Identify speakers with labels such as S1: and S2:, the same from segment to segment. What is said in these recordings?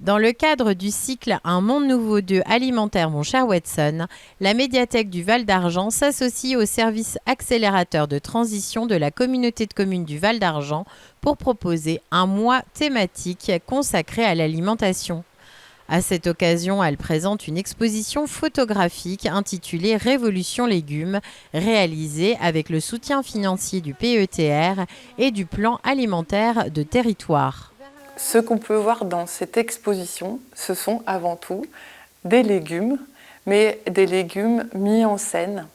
S1: Dans le cadre du cycle Un monde nouveau 2 alimentaire mon cher Watson, la médiathèque du Val d'Argent s'associe au service accélérateur de transition de la communauté de communes du Val d'Argent pour proposer un mois thématique consacré à l'alimentation. À cette occasion, elle présente une exposition photographique intitulée Révolution légumes, réalisée avec le soutien financier du PETR et du plan alimentaire de territoire.
S2: Ce qu'on peut voir dans cette exposition, ce sont avant tout des légumes, mais des légumes mis en scène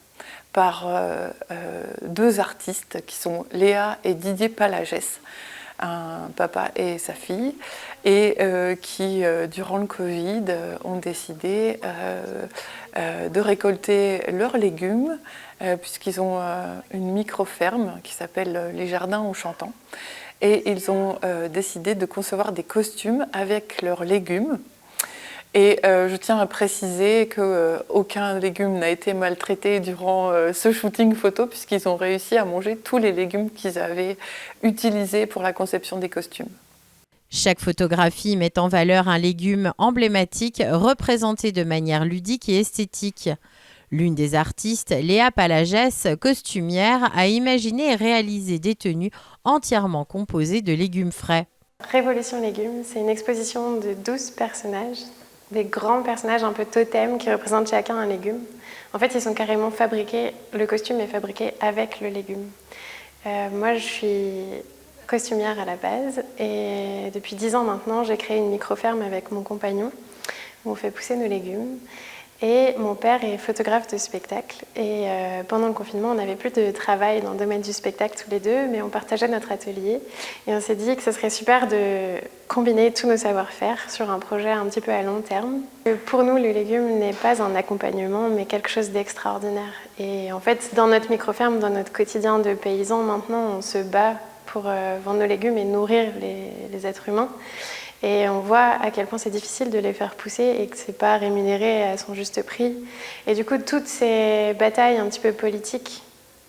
S2: par deux artistes qui sont Léa et Didier Palagès, un papa et sa fille, et qui, durant le Covid, ont décidé de récolter leurs légumes, puisqu'ils ont une micro-ferme qui s'appelle Les Jardins en Chantant. Et ils ont décidé de concevoir des costumes avec leurs légumes. Et je tiens à préciser qu'aucun légume n'a été maltraité durant ce shooting photo, puisqu'ils ont réussi à manger tous les légumes qu'ils avaient utilisés pour la conception des costumes.
S1: Chaque photographie met en valeur un légume emblématique représenté de manière ludique et esthétique. L'une des artistes, Léa Palagès, costumière, a imaginé et réalisé des tenues entièrement composées de légumes frais.
S3: Révolution légumes, c'est une exposition de 12 personnages, des grands personnages un peu totems qui représentent chacun un légume. En fait, ils sont carrément fabriqués, le costume est fabriqué avec le légume. Moi, je suis costumière à la base et depuis 10 ans maintenant, j'ai créé une micro-ferme avec mon compagnon où on fait pousser nos légumes. Et mon père est photographe de spectacle et pendant le confinement, on n'avait plus de travail dans le domaine du spectacle tous les deux, mais on partageait notre atelier et on s'est dit que ce serait super de combiner tous nos savoir-faire sur un projet un petit peu à long terme. Pour nous, le légume n'est pas un accompagnement, mais quelque chose d'extraordinaire. Et en fait, dans notre micro-ferme, dans notre quotidien de paysans, maintenant, on se bat pour vendre nos légumes et nourrir les êtres humains. Et on voit à quel point c'est difficile de les faire pousser et que c'est pas rémunéré à son juste prix. Et du coup, toutes ces batailles un petit peu politiques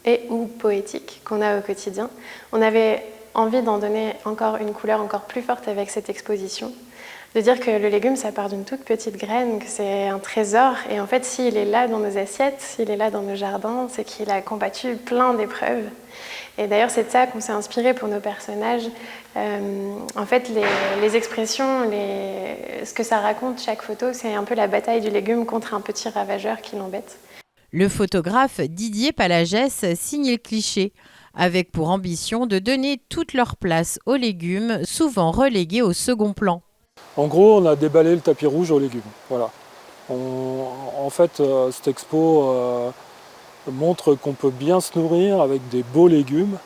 S3: et ou poétiques qu'on a au quotidien, on avait envie d'en donner encore une couleur encore plus forte avec cette exposition. De dire que le légume, ça part d'une toute petite graine, que c'est un trésor. Et en fait, s'il est là dans nos assiettes, s'il est là dans nos jardins, c'est qu'il a combattu plein d'épreuves. Et d'ailleurs, c'est de ça qu'on s'est inspiré pour nos personnages. En fait, les expressions, ce que ça raconte, chaque photo, c'est un peu la bataille du légume contre un petit ravageur qui l'embête.
S1: Le photographe Didier Palagès signe le cliché, avec pour ambition de donner toute leur place aux légumes, souvent relégués au second plan.
S4: En gros, on a déballé le tapis rouge aux légumes. Voilà. En fait, cette expo montre qu'on peut bien se nourrir avec des beaux légumes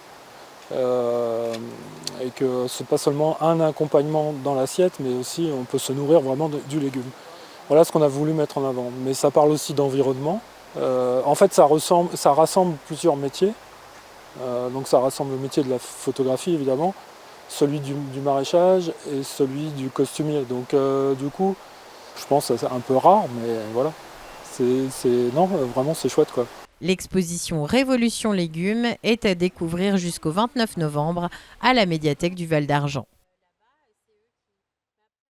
S4: et que c'est pas seulement un accompagnement dans l'assiette, mais aussi on peut se nourrir vraiment du légume. Voilà ce qu'on a voulu mettre en avant. Mais ça parle aussi d'environnement. En fait, ça rassemble plusieurs métiers. Donc ça rassemble le métier de la photographie, évidemment, celui du maraîchage et celui du costumier. Donc du coup, je pense que c'est un peu rare, mais voilà. Non, vraiment c'est chouette quoi.
S1: L'exposition Révolution légumes est à découvrir jusqu'au 29 novembre à la médiathèque du Val d'Argent.